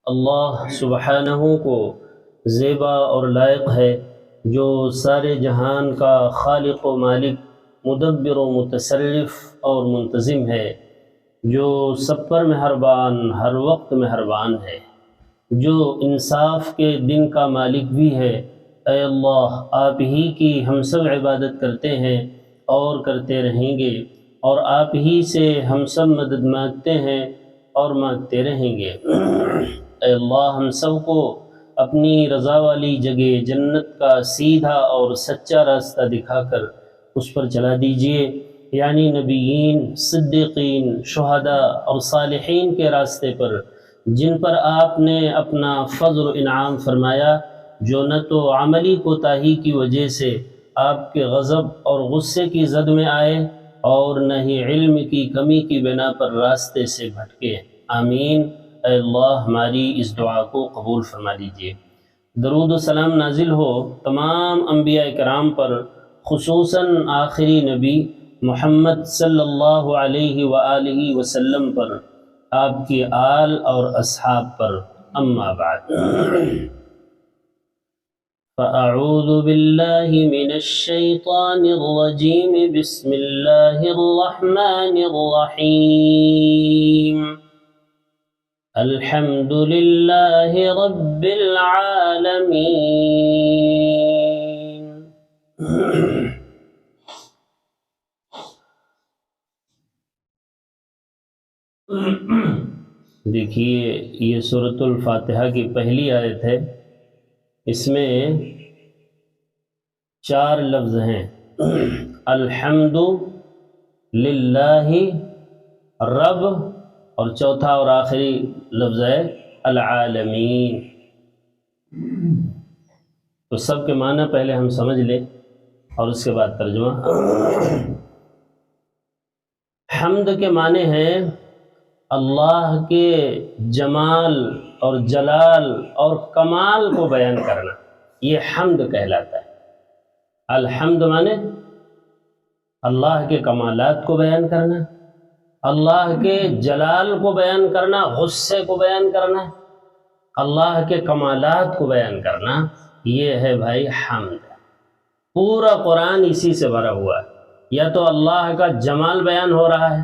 اللہ سبحانہ کو زیبا اور لائق ہے جو سارے جہان کا خالق و مالک، مدبر و متصرف اور منتظم ہے، جو سب پر مہربان، ہر وقت مہربان ہے، جو انصاف کے دن کا مالک بھی ہے۔ اے اللہ، آپ ہی کی ہم سب عبادت کرتے ہیں اور کرتے رہیں گے، اور آپ ہی سے ہم سب مدد مانگتے ہیں اور مانگتے رہیں گے۔ اے اللہ، ہم سب کو اپنی رضا والی جگہ جنت کا سیدھا اور سچا راستہ دکھا کر اس پر چلا دیجئے، یعنی نبیین، صدیقین، شہداء اور صالحین کے راستے پر، جن پر آپ نے اپنا فضل و انعام فرمایا، جو نہ تو عملی کوتاہی کی وجہ سے آپ کے غضب اور غصے کی زد میں آئے، اور نہ ہی علم کی کمی کی بنا پر راستے سے بھٹکے۔ آمین۔ اے اللہ، ہماری اس دعا کو قبول فرما لیجیے۔ درود و سلام نازل ہو تمام انبیاء کرام پر، خصوصاً آخری نبی محمد صلی اللہ علیہ وآلہ وسلم پر، آپ کی آل اور اصحاب پر۔ اما بعد، فأعوذ باللہ من الشیطان الرجیم، بسم اللہ الرحمن الرحیم۔ الحمد للہ رب العالمین۔ دیکھیے، یہ سورۃ الفاتحہ کی پہلی آیت ہے، اس میں 4 لفظ ہیں۔ الحمد للہ رب، اور چوتھا اور آخری لفظ ہے العالمین۔ تو سب کے معنی پہلے ہم سمجھ لیں اور اس کے بعد ترجمہ۔ حمد کے معنی ہیں اللہ کے جمال اور جلال اور کمال کو بیان کرنا، یہ حمد کہلاتا ہے۔ الحمد معنی اللہ کے کمالات کو بیان کرنا، اللہ کے جلال کو بیان کرنا، غصے کو بیان کرنا، اللہ کے کمالات کو بیان کرنا، یہ ہے بھائی حمد۔ پورا قرآن اسی سے بھرا ہوا ہے۔ یا تو اللہ کا جمال بیان ہو رہا ہے،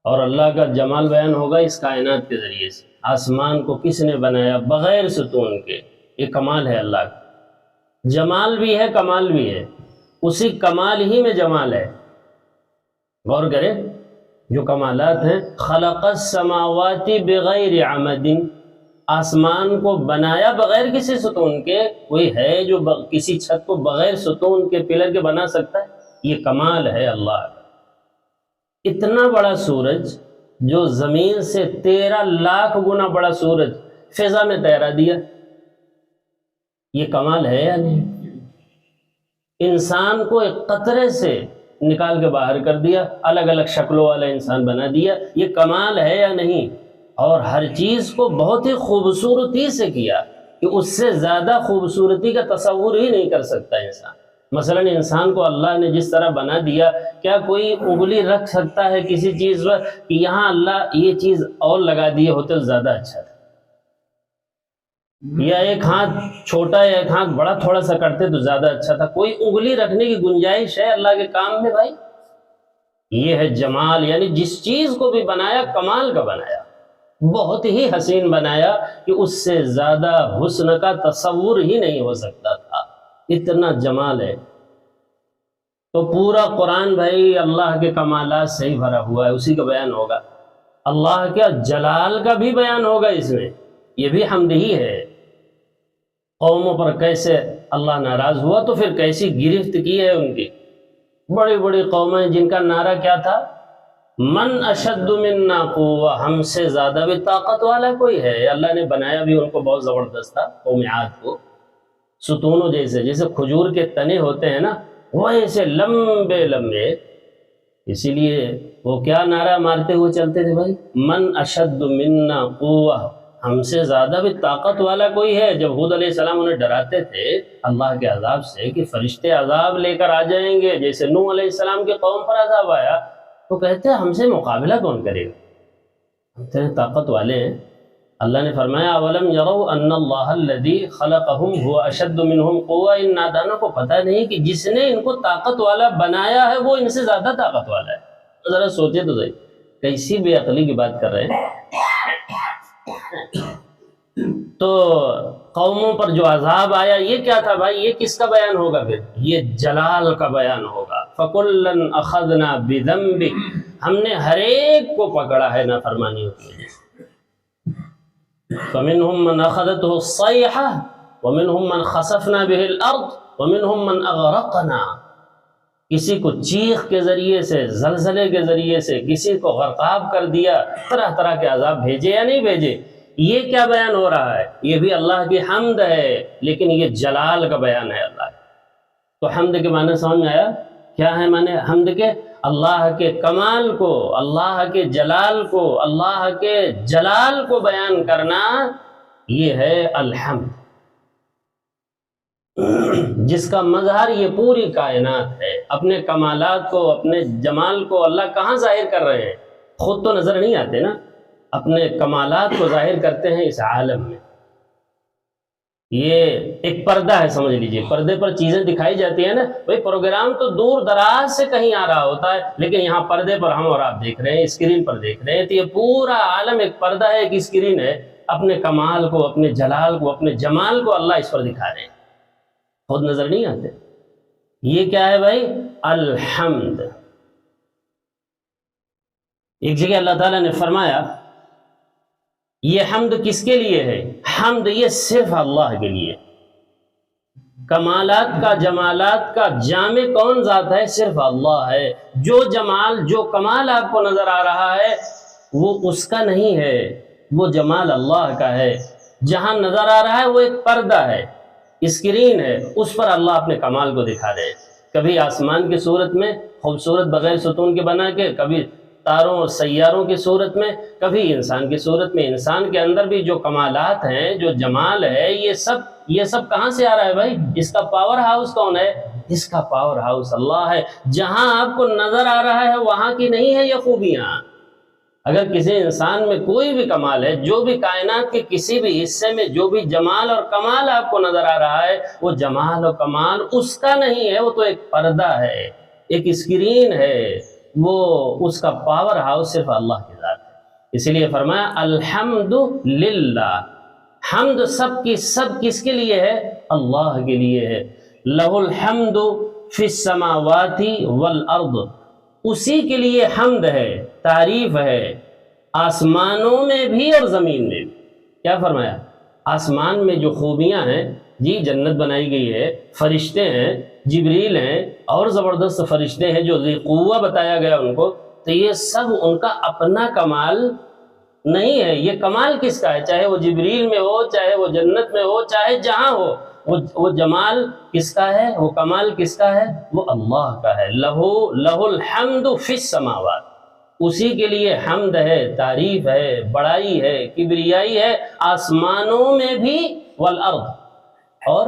اور اللہ کا جمال بیان ہوگا اس کائنات کے ذریعے سے۔ آسمان کو کس نے بنایا بغیر ستون کے، یہ کمال ہے اللہ کا۔ جمال بھی ہے، کمال بھی ہے، اسی کمال ہی میں جمال ہے۔ غور کریں، جو کمالات ہیں، خلق السماوات بغیر عمد، آسمان کو بنایا بغیر کسی ستون کے۔ کوئی ہے جو کسی چھت کو بغیر ستون کے، پلر کے بنا سکتا ہے؟ یہ کمال ہے اللہ کا۔ اتنا بڑا سورج، جو زمین سے 13 لاکھ گنا بڑا سورج، فضا میں تیرا دیا، یہ کمال ہے یا نہیں؟ انسان کو ایک قطرے سے نکال کے باہر کر دیا، الگ الگ شکلوں والا انسان بنا دیا، یہ کمال ہے یا نہیں؟ اور ہر چیز کو بہت ہی خوبصورتی سے کیا کہ اس سے زیادہ خوبصورتی کا تصور ہی نہیں کر سکتا انسان۔ مثلا انسان کو اللہ نے جس طرح بنا دیا، کیا کوئی انگلی رکھ سکتا ہے کسی چیز پر کہ یہاں اللہ یہ چیز اور لگا دیے ہوتے تو زیادہ اچھا تھا؟ یا ایک ہاتھ چھوٹا یا ایک ہاتھ بڑا تھوڑا سا کرتے تو زیادہ اچھا تھا؟ کوئی انگلی رکھنے کی گنجائش ہے اللہ کے کام میں بھائی؟ یہ ہے جمال، یعنی جس چیز کو بھی بنایا کمال کا بنایا، بہت ہی حسین بنایا کہ اس سے زیادہ حسن کا تصور ہی نہیں ہو سکتا تھا، اتنا جمال ہے۔ تو پورا قرآن بھائی اللہ کے کمالات سے ہی بھرا ہوا ہے، اسی کا بیان ہوگا۔ اللہ کے جلال کا بھی بیان ہوگا اس میں، یہ بھی حمد ہی ہے۔ قوموں پر کیسے اللہ ناراض ہوا تو پھر کیسی گرفت کی ہے ان کی۔ بڑی بڑی قومیں جن کا نعرہ کیا تھا؟ من اشد منا قوہ، ہم سے زیادہ بھی طاقت والا کوئی ہے؟ اللہ نے بنایا بھی ان کو بہت زبردست تھا، قوم عاد کو، ستونوں جیسے کھجور کے تنے ہوتے ہیں نا، ویسے لمبے لمبے۔ اسی لیے وہ کیا نعرہ مارتے ہوئے چلتے تھے بھائی؟ من اشد منا قوہ، ہم سے زیادہ بھی طاقت والا کوئی ہے؟ جب ہود علیہ السلام انہیں ڈراتے تھے اللہ کے عذاب سے کہ فرشتے عذاب لے کر آ جائیں گے، جیسے نوح علیہ السلام کی قوم پر عذاب آیا، تو کہتے ہیں ہم سے مقابلہ کون کرے گا؟ ہم اتنے طاقت والے ہیں اللہ نے فرمایا اولم یروا ان اللہ الذی خلقہم هو اشد منہم قوہ، ان نادانوں کو پتہ نہیں کہ جس نے ان کو طاقت والا بنایا ہے وہ ان سے زیادہ طاقت والا ہے۔ ذرا سوچے تو صحیح، کیسی بے عقلی کی بات کر رہے ہیں۔ تو قوموں پر جو عذاب آیا یہ کیا تھا بھائی؟ یہ کس کا بیان ہوگا پھر؟ یہ جلال کا بیان ہوگا۔ فَكُلًّا أَخَذْنَا بِذَنبِهِ، ہم نے ہر ایک کو پکڑا ہے نافرمانیوں کی وجہ سے۔ فَمِنْهُمْ مَنْ أَخَذَتْهُ الصَّيْحَةُ وَمِنْهُمْ مَنْ خَسَفْنَا بِهِ الْأَرْضَ وَمِنْهُمْ مَنْ أَغْرَقْنَا، کسی کو چیخ کے ذریعے سے، زلزلے کے ذریعے سے، کسی کو غرقاب کر دیا، طرح طرح کے عذاب بھیجے یا نہیں بھیجے۔ یہ کیا بیان ہو رہا ہے؟ یہ بھی اللہ کی حمد ہے، لیکن یہ جلال کا بیان ہے اللہ کا۔ تو حمد کے معنی سمجھ میں آیا؟ کیا ہے معنی حمد کے؟ اللہ کے کمال کو، اللہ کے جلال کو، اللہ کے جلال کو بیان کرنا، یہ ہے الحمد، جس کا مظہر یہ پوری کائنات ہے۔ اپنے کمالات کو، اپنے جمال کو اللہ کہاں ظاہر کر رہے ہیں؟ خود تو نظر نہیں آتے نا، اپنے کمالات کو ظاہر کرتے ہیں اس عالم میں۔ یہ ایک پردہ ہے، سمجھ لیجئے، پردے پر چیزیں دکھائی جاتی ہیں نا، بھئی پروگرام تو دور دراز سے کہیں آ رہا ہوتا ہے، لیکن یہاں پردے پر ہم اور آپ دیکھ رہے ہیں، اسکرین پر دیکھ رہے ہیں، تو یہ پورا عالم ایک پردہ ہے، ایک اسکرین ہے۔ اپنے کمال کو، اپنے جلال کو، اپنے جمال کو اللہ اس پر دکھا رہے ہیں، خود نظر نہیں آتے۔ یہ کیا ہے بھائی؟ الحمد۔ ایک جگہ اللہ تعالیٰ نے فرمایا یہ حمد کس کے لیے ہے؟ حمد یہ صرف اللہ کے لیے۔ کمالات کا، جمالات کا جامع کون ذات ہے؟ صرف اللہ ہے۔ جو جمال، جو کمال آپ کو نظر آ رہا ہے وہ اس کا نہیں ہے، وہ جمال اللہ کا ہے۔ جہاں نظر آ رہا ہے وہ ایک پردہ ہے، اسکرین ہے، اس پر اللہ اپنے کمال کو دکھا رہے ہیں۔ کبھی آسمان کی صورت میں خوبصورت بغیر ستون کے بنا کے، کبھی تاروں اور سیاروں کی صورت میں، کبھی انسان کی صورت میں۔ انسان کے اندر بھی جو کمالات ہیں، جو جمال ہے، یہ سب کہاں سے آ رہا ہے بھائی؟ اس کا پاور ہاؤس کون ہے؟ اس کا پاور ہاؤس اللہ ہے۔ جہاں آپ کو نظر آ رہا ہے وہاں کی نہیں ہے یہ خوبیاں۔ اگر کسی انسان میں کوئی بھی کمال ہے، جو بھی کائنات کے کسی بھی حصے میں جو بھی جمال اور کمال آپ کو نظر آ رہا ہے، وہ جمال اور کمال اس کا نہیں ہے، وہ تو ایک پردہ ہے، ایک اسکرین ہے، وہ اس کا پاور ہاؤس صرف اللہ کی ذات ہے۔ اسی لیے فرمایا الحمد للہ، حمد سب کی سب کس کے لیے ہے؟ اللہ کے لیے ہے۔ لہ الحمد فی السماوات والارض، اسی کے لیے حمد ہے، تعریف ہے، آسمانوں میں بھی اور زمین میں بھی۔ کیا فرمایا؟ آسمان میں جو خوبیاں ہیں، جی جنت بنائی گئی ہے، فرشتے ہیں، جبریل ہیں، اور زبردست فرشتے ہیں جو ذی قوہ بتایا گیا ان کو، تو یہ سب ان کا اپنا کمال نہیں ہے۔ یہ کمال کس کا ہے؟ چاہے وہ جبریل میں ہو، چاہے وہ جنت میں ہو، چاہے جہاں ہو، وہ جمال کس کا ہے؟ وہ کمال کس کا ہے؟ وہ اللہ کا ہے۔ لہ الحمد فی السماوات، اسی کے لیے حمد ہے، تعریف ہے، بڑائی ہے، کبریائی ہے، آسمانوں میں بھی والارض، اور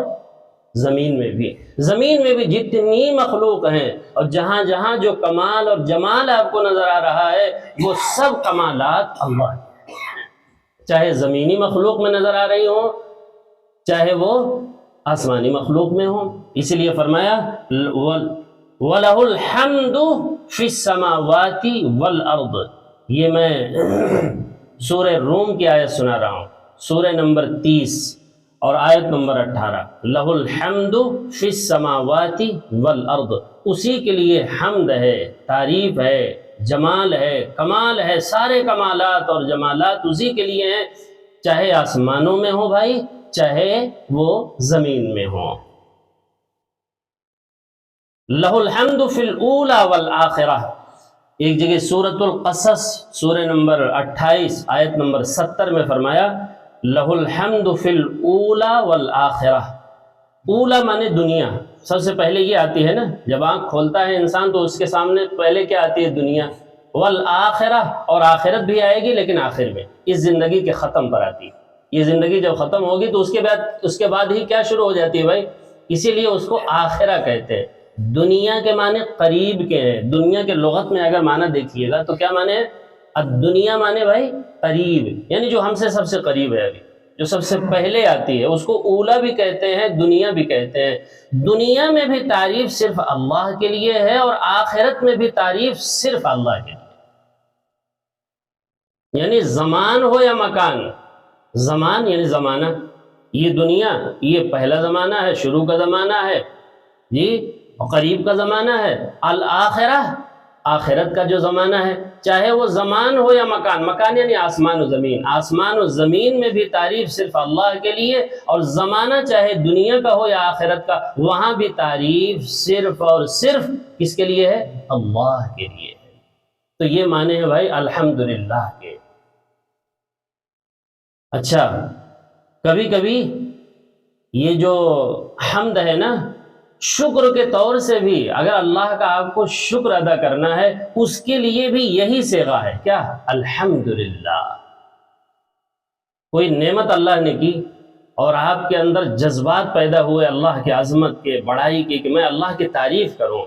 زمین میں بھی۔ زمین میں بھی جتنی مخلوق ہیں اور جہاں جہاں جو کمال اور جمال آپ کو نظر آ رہا ہے، وہ سب کمالات اللہ کے ہیں، چاہے زمینی مخلوق میں نظر آ رہی ہوں، چاہے وہ آسمانی مخلوق میں ہوں۔ اسی لیے فرمایا وَلَهُ الْحَمْدُ فِي السَّمَاوَاتِ وَالْأَرْضِ۔ یہ میں سورہ روم کی آیت سنا رہا ہوں، سورہ نمبر 30 اور آیت نمبر 18۔ لہ الحمد فی السماوات والارض، اسی کے لیے حمد ہے، تعریف ہے، جمال ہے، کمال ہے، سارے کمالات اور جمالات اسی کے لیے ہیں، چاہے آسمانوں میں ہو بھائی، چاہے وہ زمین میں ہو۔ لہ الحمد فی الاولی والآخرہ، ایک جگہ سورۃ القصص سورہ نمبر 28 آیت نمبر 70 میں فرمایا لہ الحمد فی الاولی والآخرہ۔ اولا مانے دنیا، سب سے پہلے یہ آتی ہے نا، جب آنکھ کھولتا ہے انسان تو اس کے سامنے پہلے کیا آتی ہے؟ دنیا۔ والآخرہ، اور آخرت بھی آئے گی لیکن آخر میں، اس زندگی کے ختم پر آتی ہے۔ یہ زندگی جب ختم ہوگی تو اس کے بعد ہی کیا شروع ہو جاتی ہے بھائی؟ اسی لیے اس کو آخرہ کہتے ہیں۔ دنیا کے معنی قریب کے ہیں، دنیا کے لغت میں اگر معنی دیکھیے گا تو کیا معنی ہے؟ الدنیا مانے بھائی قریب، یعنی جو ہم سے سب سے قریب ہے، ابھی جو سب سے پہلے آتی ہے اس کو اولا بھی کہتے ہیں، دنیا بھی کہتے ہیں۔ دنیا میں بھی تعریف صرف اللہ کے لیے ہے اور آخرت میں بھی تعریف صرف اللہ کے لیے، یعنی زمان ہو یا مکان۔ زمان یعنی زمانہ، یہ دنیا یہ پہلا زمانہ ہے، شروع کا زمانہ ہے جی، اور قریب کا زمانہ ہے۔ الآخرہ، آخرت کا جو زمانہ ہے، چاہے وہ زمان ہو یا مکان، مکان یعنی آسمان و زمین، آسمان و زمین میں بھی تعریف صرف اللہ کے لیے، اور زمانہ چاہے دنیا کا ہو یا آخرت کا، وہاں بھی تعریف صرف اور صرف کس کے لیے ہے؟ اللہ کے لیے ہے۔ تو یہ معنی ہے بھائی الحمدللہ کے۔ اچھا، کبھی کبھی یہ جو حمد ہے نا، شکر کے طور سے بھی اگر اللہ کا آپ کو شکر ادا کرنا ہے، اس کے لیے بھی یہی صیغہ ہے، کیا؟ الحمدللہ۔ کوئی نعمت اللہ نے کی اور آپ کے اندر جذبات پیدا ہوئے اللہ کی عظمت کے، بڑائی کے، کہ میں اللہ کی تعریف کروں،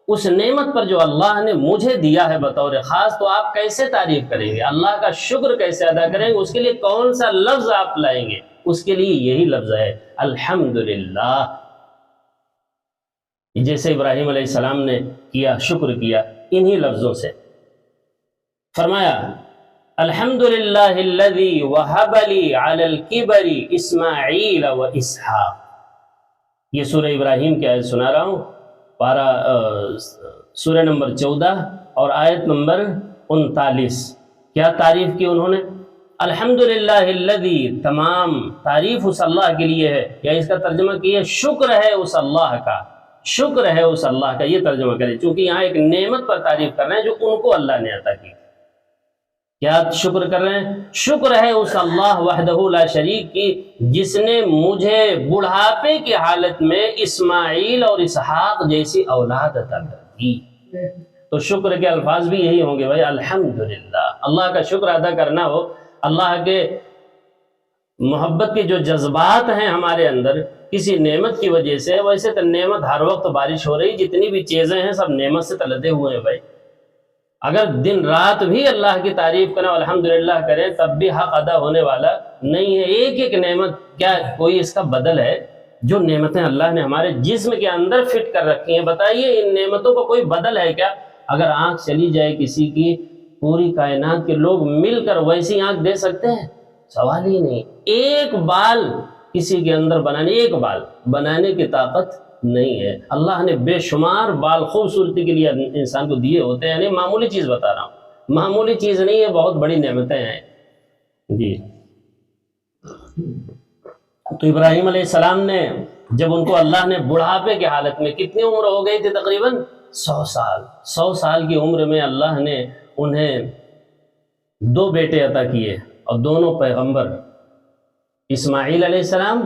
اس نعمت پر جو اللہ نے مجھے دیا ہے بطور خاص، تو آپ کیسے تعریف کریں گے؟ اللہ کا شکر کیسے ادا کریں گے؟ اس کے لیے کون سا لفظ آپ لائیں گے؟ اس کے لیے یہی لفظ ہے الحمدللہ۔ جیسے ابراہیم علیہ السلام نے کیا، شکر کیا انہی لفظوں سے، فرمایا الحمدللہ الذی وہب لی علی الکبر اسماعیل و اسحاق۔ یہ سورہ ابراہیم کی آیت سنا رہا ہوں، سورہ نمبر 14 اور آیت نمبر 39۔ کیا تعریف کی انہوں نے؟ الحمدللہ الذی، تمام تعریف اس اللہ کے لیے ہے، یا اس کا ترجمہ کیے شکر ہے اس اللہ کا، شکر ہے اس اللہ کا، یہ ترجمہ کرے، چونکہ یہاں ایک نعمت پر تعریف کر رہے ہیں جو ان کو اللہ نے عطا کی۔ کیا شکر کر رہے ہیں؟ شکر ہے اس اللہ وحدہ لا شریک کی، جس نے مجھے بڑھاپے کی حالت میں اسماعیل اور اسحاق جیسی اولاد عطا کر دی۔ تو شکر کے الفاظ بھی یہی ہوں گے بھائی، الحمدللہ۔ اللہ کا شکر ادا کرنا ہو، اللہ کے محبت کے جو جذبات ہیں ہمارے اندر کسی نعمت کی وجہ سے، ویسے تو نعمت ہر وقت بارش ہو رہی، جتنی بھی چیزیں ہیں سب نعمت سے لدے ہوئے ہیں بھائی۔ اگر دن رات بھی اللہ کی تعریف کریں، الحمدللہ کریں، تب بھی حق ادا ہونے والا نہیں ہے۔ ایک ایک نعمت، کیا کوئی اس کا بدل ہے؟ جو نعمتیں اللہ نے ہمارے جسم کے اندر فٹ کر رکھی ہیں، بتائیے ان نعمتوں کو کوئی بدل ہے کیا؟ اگر آنکھ چلی جائے کسی کی، پوری کائنات کے لوگ مل کر ویسی آنکھ دے سکتے ہیں؟ سوال ہی نہیں۔ ایک بال کسی کے اندر بنانے، ایک بال بنانے کی طاقت نہیں ہے۔ اللہ نے بے شمار بال خوبصورتی کے لیے انسان کو دیے ہوتے ہیں، یعنی معمولی چیز بتا رہا ہوں، معمولی چیز نہیں ہے، بہت بڑی نعمتیں ہیں جی۔ تو ابراہیم علیہ السلام نے جب ان کو اللہ نے بڑھاپے کی حالت میں، کتنی عمر ہو گئی تھی؟ تقریباً 100 سال۔ 100 سال کی عمر میں اللہ نے انہیں 2 بیٹے عطا کیے، اور دونوں پیغمبر، اسماعیل علیہ السلام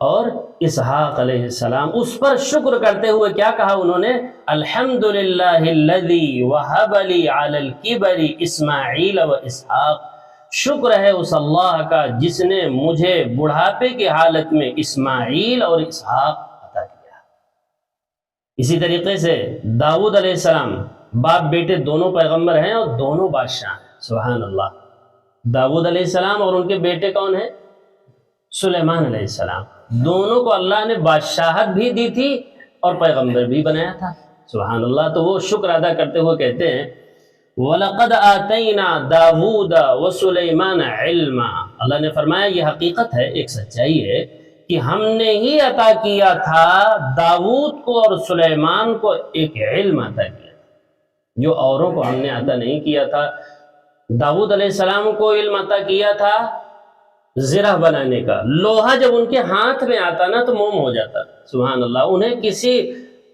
اور اسحاق علیہ السلام۔ اس پر شکر کرتے ہوئے کیا کہا انہوں نے؟ الحمدللہ الذی وہب لی علی الکبر اسماعیل و اسحاق۔ شکر ہے اس اللہ کا جس نے مجھے بڑھاپے کی حالت میں اسماعیل اور اسحاق عطا کیا۔ اسی طریقے سے داؤد علیہ السلام، باپ بیٹے دونوں پیغمبر ہیں اور دونوں بادشاہ ہیں، سبحان اللہ۔ داؤد علیہ السلام اور ان کے بیٹے کون ہیں؟ سلیمان علیہ السلام۔ دونوں کو اللہ نے بادشاہت بھی دی تھی اور پیغمبر بھی بنایا تھا، سبحان اللہ۔ تو وہ شکر ادا کرتے ہوئے کہتے ہیں وَلَقَدْ آتَيْنَا دَاوُودَ وَسُلَيْمَانَ عِلْمًا۔ اللہ نے فرمایا یہ حقیقت ہے، ایک سچائی ہے کہ ہم نے ہی عطا کیا تھا داؤد کو اور سلیمان کو ایک علم عطا کیا، جو اوروں کو ہم نے عطا نہیں کیا تھا۔ داؤد علیہ السلام کو علم عطا کیا تھا زرہ بنانے کا، لوہا جب ان کے ہاتھ میں آتا نا تو موم ہو جاتا، سبحان اللہ۔ انہیں کسی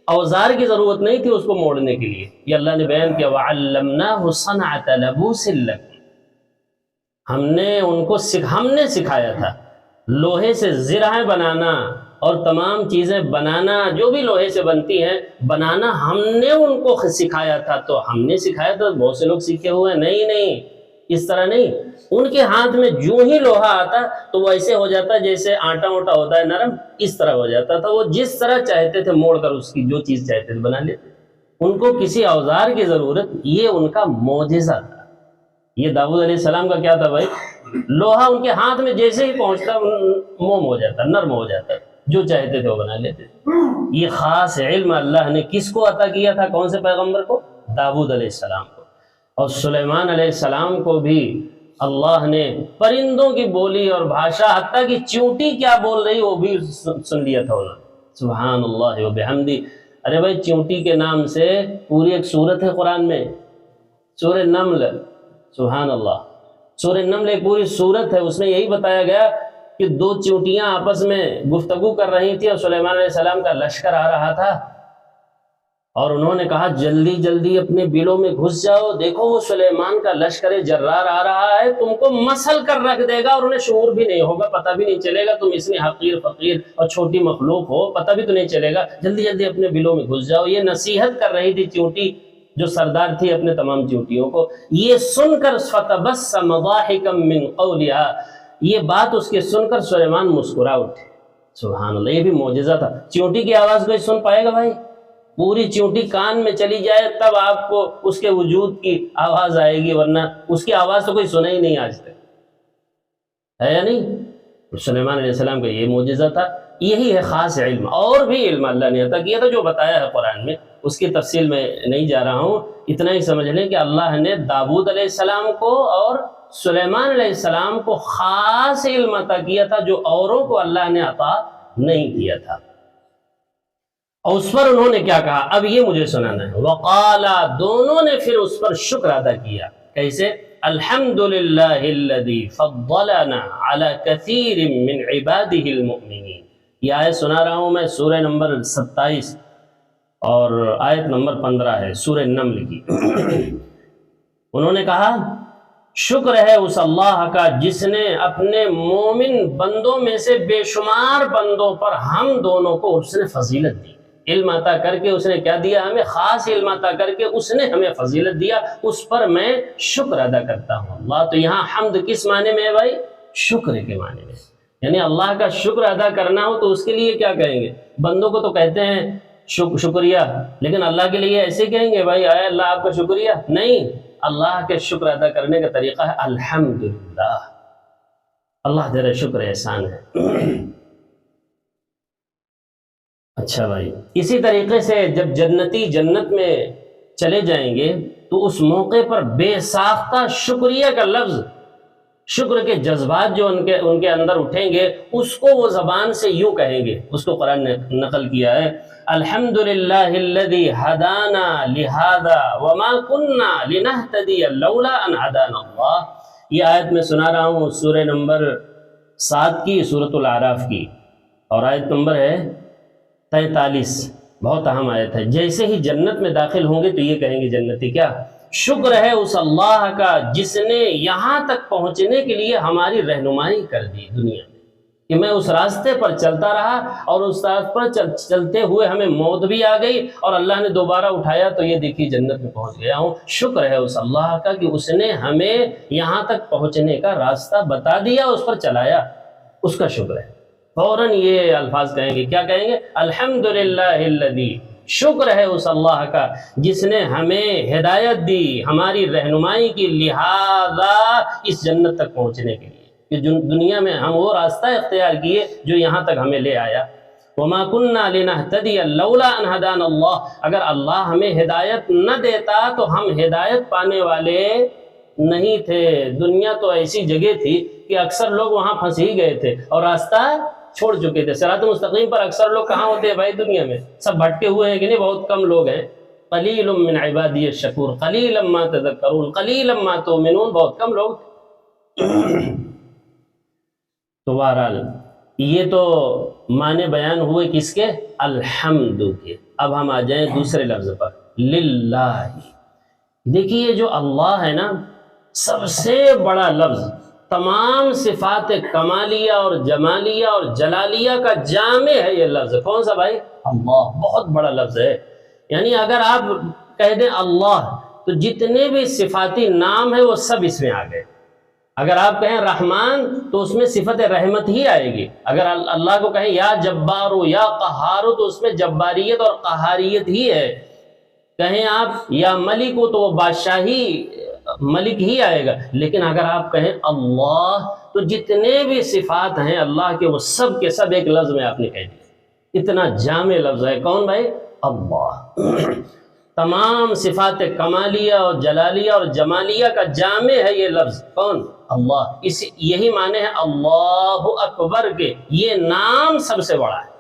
اوزار کی ضرورت نہیں تھی اس کو موڑنے کے لیے، یہ اللہ نے بیان کیا وَعَلَّمْنَاهُ صَنْعَةَ لَبُوسٍ لَكُمْ۔ ہم نے سکھایا تھا لوہے سے زرہیں بنانا اور تمام چیزیں بنانا، جو بھی لوہے سے بنتی ہیں بنانا ہم نے ان کو سکھایا تھا۔ تو ہم نے سکھایا تھا، بہت سے لوگ سیکھے ہوئے ہیں، نہیں، اس طرح نہیں۔ ان کے ہاتھ میں جو ہی لوہا آتا تو وہ ایسے ہو جاتا جیسے آٹا موٹا ہوتا ہے نرم، اس طرح ہو جاتا تھا۔ وہ جس طرح چاہتے تھے موڑ کر اس کی جو چیز چاہتے تھے بنا لیتے، ان کو کسی اوزار کی ضرورت، یہ ان کا معجزہ تھا۔ یہ داؤد علیہ السلام کا کیا تھا بھائی؟ لوہا ان کے ہاتھ میں جیسے ہی پہنچتا موم ہو جاتا، نرم ہو جاتا، جو چاہتے تھے وہ بنا لیتے تھے۔ یہ خاص علم اللہ نے کس کو عطا کیا تھا؟ کون سے پیغمبر کو؟ داؤد علیہ السلام کو۔ اور سلیمان علیہ السلام کو بھی اللہ نے پرندوں کی بولی اور بھاشا، حتیٰ کہ چیونٹی کیا بول رہی وہ بھی سن لیا تھا انہوں نے۔ سبحان اللہ و بحمدی۔ ارے بھائی چیونٹی کے نام سے پوری ایک سورت ہے قرآن میں، سورہ نمل، سبحان اللہ، سورہ نمل ایک پوری سورت ہے، اس میں یہی بتایا گیا کہ دو چیونٹیاں آپس میں گفتگو کر رہی تھی اور سلیمان علیہ السلام کا لشکر آ رہا تھا، اور انہوں نے کہا جلدی جلدی اپنے بلوں میں گھس جاؤ، دیکھو وہ سلیمان کا لشکر جرار آ رہا ہے، تم کو مسل کر رکھ دے گا اور انہیں شعور بھی نہیں ہوگا، پتہ بھی نہیں چلے گا، تم اس میں حقیر فقیر اور چھوٹی مخلوق ہو، پتہ بھی تو نہیں چلے گا، جلدی جلدی اپنے بلوں میں گھس جاؤ۔ یہ نصیحت کر رہی تھی چیونٹی جو سردار تھی اپنے تمام چیونٹیوں کو۔ یہ سن کر فَتَبَسَّمَ ضَاحِكًا مِّن قَوْلِهَا، یہ بات اس کے سن کر سلیمان مسکرا اٹھے۔ سبحان اللہ، یہ بھی معجزہ تھا۔ چیونٹی کی آواز کوئی سن پائے گا بھائی؟ پوری چیونٹی کان میں چلی جائے تب آپ کو اس کے وجود کی آواز آئے گی، ورنہ اس کی آواز تو کوئی سنا ہی نہیں آج تک، ہے یا نہیں؟ سلیمان علیہ السلام کا یہ معجزہ تھا۔ یہی ہے خاص علم، اور بھی علم اللہ نے عطا کیا تھا جو بتایا ہے قرآن میں، اس کی تفصیل میں نہیں جا رہا ہوں، اتنا ہی سمجھ لیں کہ اللہ نے داؤد علیہ السلام کو اور سلیمان علیہ السلام کو خاص علم عطا کیا تھا جو اوروں کو اللہ نے عطا نہیں کیا تھا۔ اور اس پر انہوں نے کیا کہا، اب یہ مجھے سنانا ہے۔ وقالا، دونوں نے پھر اس پر شکر ادا کیا، کیسے؟ الحمدللہ الذی فضلنا علی کثیر من عبادہ المؤمنین۔ یہ آیت سنا رہا ہوں میں، سورہ نمبر 27 اور آیت نمبر 15 ہے سورہ نمل کی۔ انہوں نے کہا شکر ہے اس اللہ کا جس نے اپنے مومن بندوں میں سے بے شمار بندوں پر ہم دونوں کو اس نے فضیلت دی، علم عطا کر کے اس نے کیا دیا ہمیں؟ خاص علم عطا کر کے اس نے ہمیں فضیلت دیا، اس پر میں شکر ادا کرتا ہوں۔ اللہ تو یہاں حمد کس معنی میں ہے بھائی؟ شکر کے معنی میں، یعنی اللہ کا شکر ادا کرنا ہو تو اس کے لیے کیا کہیں گے؟ بندوں کو تو کہتے ہیں شکریہ، لیکن اللہ کے لیے ایسے کہیں گے بھائی آئے اللہ آپ کا شکریہ؟ نہیں، اللہ کے شکر ادا کرنے کا طریقہ ہے الحمدللہ، اللہ تیرا شکر احسان ہے۔ اچھا بھائی، اسی طریقے سے جب جنتی جنت میں چلے جائیں گے تو اس موقع پر بے ساختہ شکریہ کا لفظ، شکر کے جذبات جو ان کے اندر اٹھیں گے، اس کو وہ زبان سے یوں کہیں گے، اس کو قرآن نے نقل کیا ہے، الحمدللہ الذی ہدانا لہذا وما کننا لنہتدی لولا ان ہدانا اللہ۔ یہ آیت میں سنا رہا ہوں سورہ نمبر 7 کی، سورۃ الاعراف کی، اور آیت نمبر ہے 43، بہت اہم آیت ہے۔ جیسے ہی جنت میں داخل ہوں گے تو یہ کہیں گے جنتی کیا؟ شکر ہے اس اللہ کا جس نے یہاں تک پہنچنے کے لیے ہماری رہنمائی کر دی دنیا میں، کہ میں اس راستے پر چلتا رہا اور اس راستے پر چلتے ہوئے ہمیں موت بھی آ گئی اور اللہ نے دوبارہ اٹھایا تو یہ دیکھیے جنت میں پہنچ گیا ہوں۔ شکر ہے اس اللہ کا کہ اس نے ہمیں یہاں تک پہنچنے کا راستہ بتا دیا، اس پر چلایا، اس کا شکر ہے۔ فوراً یہ الفاظ کہیں گے، کیا کہیں گے؟ الحمدللہ الذی، شکر ہے اس اللہ کا جس نے ہمیں ہدایت دی، ہماری رہنمائی کی، لہذا اس جنت تک پہنچنے کے لیے، کہ دنیا میں ہم وہ راستہ اختیار کیے جو یہاں تک ہمیں لے آیا۔ وما کننا لنہتدی لولا ان ہدانا اللہ، اگر اللہ ہمیں ہدایت نہ دیتا تو ہم ہدایت پانے والے نہیں تھے۔ دنیا تو ایسی جگہ تھی کہ اکثر لوگ وہاں پھنس ہی گئے تھے اور راستہ چھوڑ چکے تھے۔ صراط مستقیم پر اکثر لوگ کہاں ہوتے ہیں بھائی؟ دنیا میں سب بھٹکے ہوئے ہیں کہ نہیں؟ بہت کم لوگ ہیں۔ قلیل من عبادی الشکور قلیلا ما تذکرون قلیلا ما تؤمنون، بہت کم لوگ۔ تو بہرحال یہ تو معنی بیان ہوئے کس کے؟ الحمد کے۔ اب ہم آ جائیں دوسرے لفظ پر، للہ۔ دیکھیے جو اللہ ہے نا، سب سے بڑا لفظ، تمام صفات کمالیہ اور جمالیہ اور جلالیہ کا جامع ہے یہ لفظ۔ کون سا بھائی؟ اللہ، بہت بڑا لفظ ہے۔ یعنی اگر آپ کہہ دیں اللہ تو جتنے بھی صفاتی نام ہیں وہ سب اس میں آ گئے۔ اگر آپ کہیں رحمان تو اس میں صفت رحمت ہی آئے گی۔ اگر اللہ کو کہیں یا جبارو یا قہارو تو اس میں جباریت اور قہاریت ہی ہے۔ کہیں آپ یا ملک ہو تو وہ بادشاہی ملک ہی آئے گا، لیکن اگر آپ کہیں اللہ تو جتنے بھی صفات ہیں اللہ کے وہ سب کے سب ایک لفظ میں آپ نے کہہ دیا، اتنا جامع لفظ ہے کون بھائی؟ اللہ۔ تمام صفات کمالیہ اور جلالیہ اور جمالیہ کا جامع ہے یہ لفظ کون؟ اللہ۔ یہی معنی ہے اللہ اکبر کے، یہ نام سب سے بڑا ہے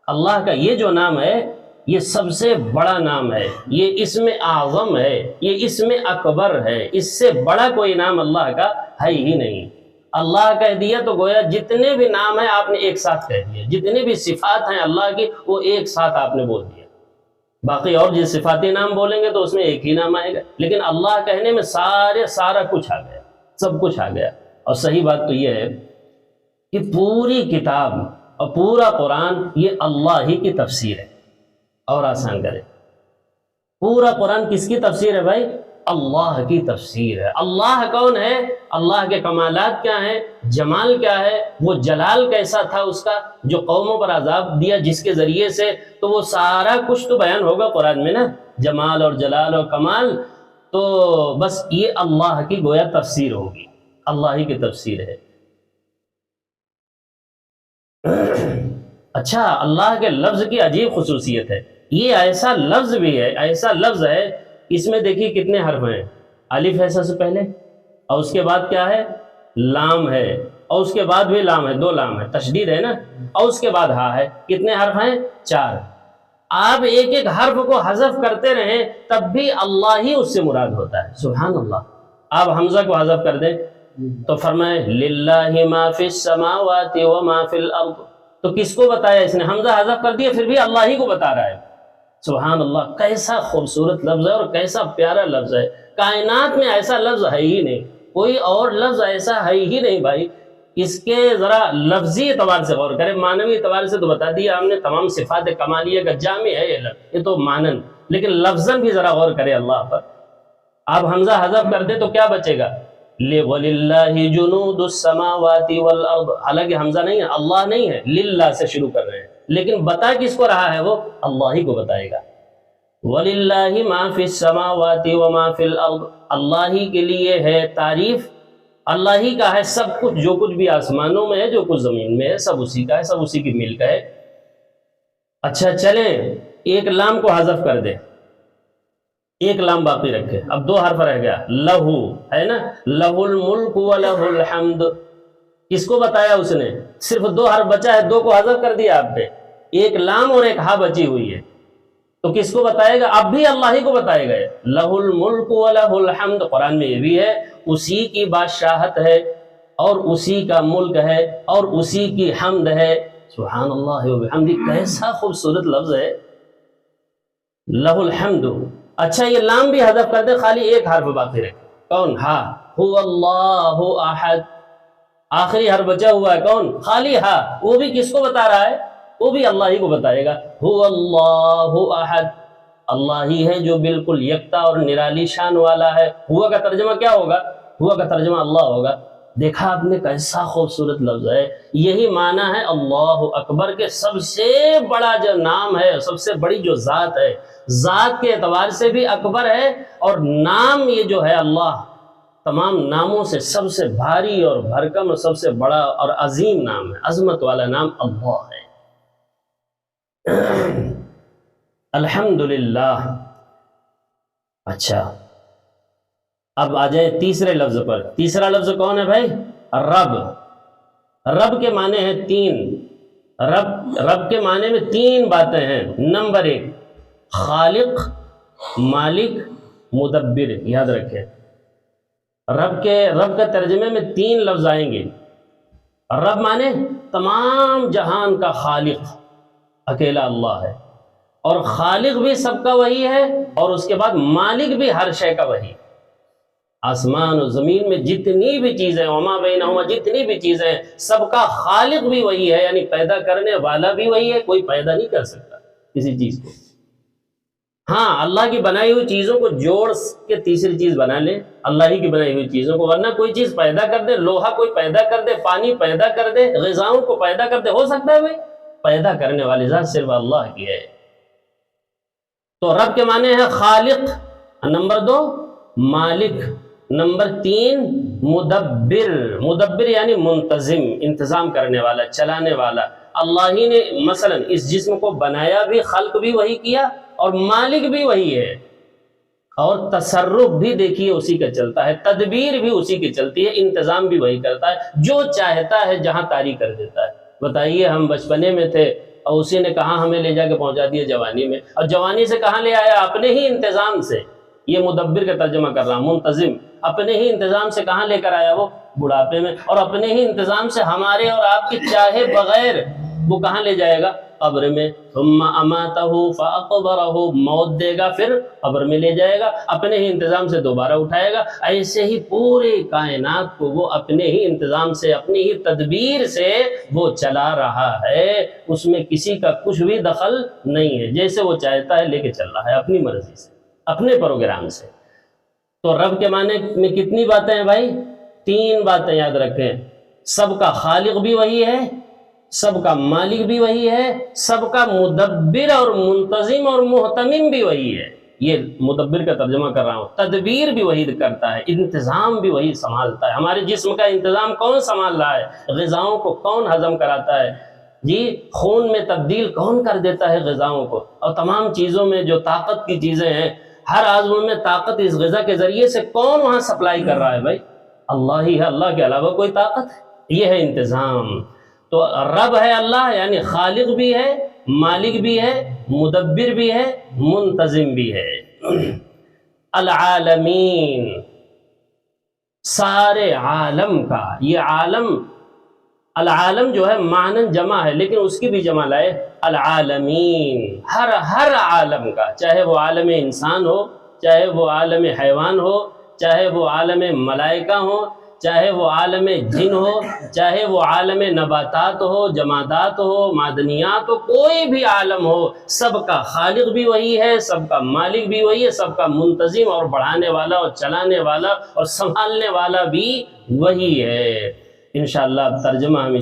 اللہ کا، یہ جو نام ہے یہ سب سے بڑا نام ہے، یہ اسم اعظم ہے، یہ اسم اکبر ہے، اس سے بڑا کوئی نام اللہ کا ہے ہی نہیں۔ اللہ کہہ دیا تو گویا جتنے بھی نام ہیں آپ نے ایک ساتھ کہہ دیا، جتنے بھی صفات ہیں اللہ کی وہ ایک ساتھ آپ نے بول دیا۔ باقی اور جس صفاتی نام بولیں گے تو اس میں ایک ہی نام آئے گا، لیکن اللہ کہنے میں سارا کچھ آ گیا، سب کچھ آ گیا۔ اور صحیح بات تو یہ ہے کہ پوری کتاب اور پورا قرآن یہ اللہ ہی کی تفسیر ہے۔ اور آسان کرے، پورا قرآن کس کی تفسیر ہے بھائی؟ اللہ کی تفسیر ہے۔ اللہ کون ہے؟ اللہ کے کمالات کیا ہیں، جمال کیا ہے، وہ جلال کیسا تھا اس کا جو قوموں پر عذاب دیا جس کے ذریعے سے، تو وہ سارا کچھ تو بیان ہوگا قرآن میں نا، جمال اور جلال اور کمال۔ تو بس یہ اللہ کی گویا تفسیر ہوگی، اللہ ہی کی تفسیر ہے۔ اچھا، اللہ کے لفظ کی عجیب خصوصیت ہے، یہ ایسا لفظ بھی ہے، ایسا لفظ ہے، اس میں دیکھیے کتنے حرف ہیں، الف ہے سب سے پہلے، اور اس کے بعد کیا ہے؟ لام ہے، اور اس کے بعد بھی لام ہے، 2 لام ہے، تشدید ہے نا، اور اس کے بعد ہاء ہے۔ کتنے حرف ہیں؟ 4۔ آپ ایک ایک حرف کو حذف کرتے رہیں تب بھی اللہ ہی اس سے مراد ہوتا ہے، سبحان اللہ۔ آپ حمزہ کو حذف کر دیں تو فرمائے للہ ما فی السماوات وما فی الارض، تو کس کو بتایا اس نے؟ حمزہ حذف کر دیا، پھر بھی اللہ ہی کو بتا رہا ہے، سبحان اللہ۔ کیسا خوبصورت لفظ ہے اور کیسا پیارا لفظ ہے، کائنات میں ایسا لفظ ہے ہی نہیں، کوئی اور لفظ ایسا ہے ہی نہیں بھائی۔ اس کے ذرا لفظی اعتبار سے غور کریں، معنوی اعتبار سے تو بتا دیا ہم نے، تمام صفات کمالیہ کا جامع ہے یہ لفظ، یہ تو مانن، لیکن لفظاً بھی ذرا غور کریں اللہ پر۔ آپ حمزہ حذف کر دیں تو کیا بچے گا؟ وَلِلَّهِ جُنُودُ السَّمَاوَاتِ وَالْأَرْضِ، حالانکہ حمزہ نہیں ہے، اللہ نہیں ہے، للہ سے شروع کر رہے ہیں، لیکن بتا کس کو رہا ہے؟ وہ اللہ ہی کو بتائے گا۔ وَلِلَّهِ مَا فِي السَّمَاوَاتِ وَمَا فِي الْأَرْضِ، اللہ ہی کے لیے ہے تعریف، اللہ ہی کا ہے سب کچھ، جو کچھ بھی آسمانوں میں ہے، جو کچھ زمین میں ہے، سب اسی کا ہے، سب اسی کی ملک ہے۔ اچھا چلیں ایک لام کو حذف کر دیں، ایک لام باقی رکھے، اب 2 حرف رہ گیا، لہو ہے نا، لہو الملک ولہ الحمد، کس کو بتایا اس نے؟ صرف 2 حرف بچا ہے، 2 کو حذف کر دیا آپ نے، ایک لام اور ایک ہا بچی ہوئی ہے، تو کس کو بتائے گا؟ اب بھی اللہ ہی کو بتائے گا، لہ الملک ولہ الحمد۔ قرآن میں یہ بھی ہے اسی کی بادشاہت ہے اور اسی کا ملک ہے اور اسی کی حمد ہے، سبحان اللہ وبحمدہ، کیسا خوبصورت لفظ ہے لہ الحمد۔ اچھا یہ لام بھی حذف کر دے، خالی ایک حرف باقی رکھے، کون؟ ہا، هو اللہ احد، آخری حرف بچا ہوا ہے کون؟ خالی ہا، وہ بھی کس کو بتا رہا ہے؟ وہ بھی اللہ ہی کو بتائے گا، هو اللہ احد، اللہ ہی ہے جو بالکل یکتا اور نرالی شان والا ہے۔ ہوا کا ترجمہ کیا ہوگا؟ ہوا کا ترجمہ اللہ ہوگا۔ دیکھا آپ نے کیسا خوبصورت لفظ ہے، یہی معنی ہے اللہ اکبر کے سب سے بڑا جو نام ہے، سب سے بڑی جو ذات ہے، ذات کے اعتبار سے بھی اکبر ہے، اور نام یہ جو ہے اللہ تمام ناموں سے سب سے بھاری اور بھرکم اور سب سے بڑا اور عظیم نام ہے، عظمت والا نام اللہ ہے۔ الحمدللہ۔ اچھا اب آ جائے تیسرے لفظ پر، تیسرا لفظ کون ہے بھائی؟ رب۔ رب کے معنی ہیں 3، رب کے معنی میں 3 باتیں ہیں۔ نمبر 1 خالق، مالک، مدبر، یاد رکھیں۔ رب کا ترجمے میں 3 لفظ آئیں گے۔ رب معنی تمام جہان کا خالق اکیلا اللہ ہے، اور خالق بھی سب کا وہی ہے، اور اس کے بعد مالک بھی ہر شے کا وہی۔ آسمان و زمین میں جتنی بھی چیزیں، وما بینہما، جتنی بھی چیزیں، سب کا خالق بھی وہی ہے، یعنی پیدا کرنے والا بھی وہی ہے، کوئی پیدا نہیں کر سکتا کسی چیز کو۔ ہاں اللہ کی بنائی ہوئی چیزوں کو جوڑ کے تیسری چیز بنا لے، اللہ ہی کی بنائی ہوئی چیزوں کو، ورنہ کوئی چیز پیدا کر دے، لوہا کوئی پیدا کر دے، پانی پیدا کر دے، غذاؤں کو پیدا کر دے، ہو سکتا ہے بھائی؟ پیدا کرنے والی ذات صرف اللہ کی ہے۔ تو رب کے معنی ہے خالق، نمبر 2 مالک، نمبر 3 مدبر، مدبر یعنی منتظم، انتظام کرنے والا، چلانے والا۔ اللہ ہی نے مثلا اس جسم کو بنایا بھی، خلق بھی وہی کیا، اور مالک بھی وہی ہے، اور تصرف بھی دیکھیے اسی کا چلتا ہے، تدبیر بھی اسی کی چلتی ہے، انتظام بھی وہی کرتا ہے، جو چاہتا ہے جہاں طاری کر دیتا ہے۔ بتائیے ہم بچپنے میں تھے اور اسی نے کہاں ہمیں لے جا کے پہنچا دیا جوانی میں، اور جوانی سے کہاں لے آیا؟ اپنے ہی انتظام سے۔ یہ مدبر کا ترجمہ کر رہا ہوں، منتظم، اپنے ہی انتظام سے کہاں لے کر آیا وہ؟ بڑھاپے میں، اور اپنے ہی انتظام سے ہمارے اور آپ کے چاہے بغیر وہ کہاں لے جائے گا؟ قبر میں۔ ثم اماتہ فاقبرہ، موت دے گا پھر قبر میں لے جائے گا، اپنے ہی انتظام سے دوبارہ اٹھائے گا۔ ایسے ہی پورے کائنات کو وہ اپنے ہی انتظام سے، اپنی ہی تدبیر سے وہ چلا رہا ہے، اس میں کسی کا کچھ بھی دخل نہیں ہے، جیسے وہ چاہتا ہے لے کے چل رہا ہے، اپنی مرضی سے، اپنے پروگرام سے۔ تو رب کے معنی میں کتنی باتیں ہیں بھائی؟ 3 باتیں یاد رکھیں۔ سب کا خالق بھی وہی ہے، سب کا مالک بھی وہی ہے، سب کا مدبر اور منتظم اور محتمم بھی وہی ہے۔ یہ مدبر کا ترجمہ کر رہا ہوں، تدبیر بھی وہی کرتا ہے، انتظام بھی وہی سنبھالتا ہے۔ ہمارے جسم کا انتظام کون سنبھال رہا ہے؟ غذاؤں کو کون ہضم کراتا ہے؟ جی، خون میں تبدیل کون کر دیتا ہے غذاؤں کو؟ اور تمام چیزوں میں جو طاقت کی چیزیں ہیں، ہر عضو میں طاقت اس غذا کے ذریعے سے کون وہاں سپلائی کر رہا ہے بھائی؟ اللہ ہی ہے، اللہ کے علاوہ کوئی طاقت ہے؟ یہ ہے انتظام۔ تو رب ہے اللہ، یعنی خالق بھی ہے، مالک بھی ہے، مدبر بھی ہے، منتظم بھی ہے۔ العالمین، سارے عالم کا، یہ عالم، العالم جو ہے معنی جمع ہے لیکن اس کی بھی جمع لائے العالمین، ہر عالم کا، چاہے وہ عالم انسان ہو، چاہے وہ عالم حیوان ہو، چاہے وہ عالم ملائکہ ہو، چاہے وہ عالم جن ہو، چاہے وہ عالم نباتات ہو، جمادات ہو، معدنیات ہو، کوئی بھی عالم ہو، سب کا خالق بھی وہی ہے، سب کا مالک بھی وہی ہے، سب کا منتظم اور بڑھانے والا اور چلانے والا اور سنبھالنے والا بھی وہی ہے۔ انشاءاللہ اب ترجمہ ہم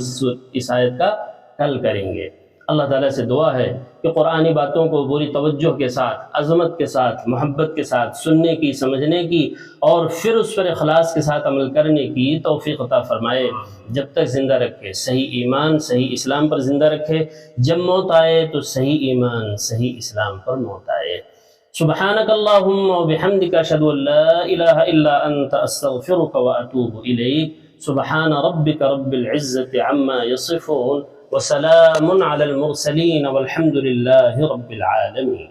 اس آیت کا کل کریں گے۔ اللہ تعالیٰ سے دعا ہے کہ قرآنی باتوں کو پوری توجہ کے ساتھ، عظمت کے ساتھ، محبت کے ساتھ سننے کی، سمجھنے کی، اور پھر اس پر اخلاص کے ساتھ عمل کرنے کی توفیق عطا فرمائے۔ جب تک زندہ رکھے صحیح ایمان، صحیح اسلام پر زندہ رکھے، جب موت آئے تو صحیح ایمان، صحیح اسلام پر موت آئے۔ سبحانک اللہم و بحمدک، اشہد ان لا الہ الا انت، استغفرک و اتوب الیک۔ سبحان ربک رب العزة عما يصفون، وسلام على المرسلين، والحمد لله رب العالمين۔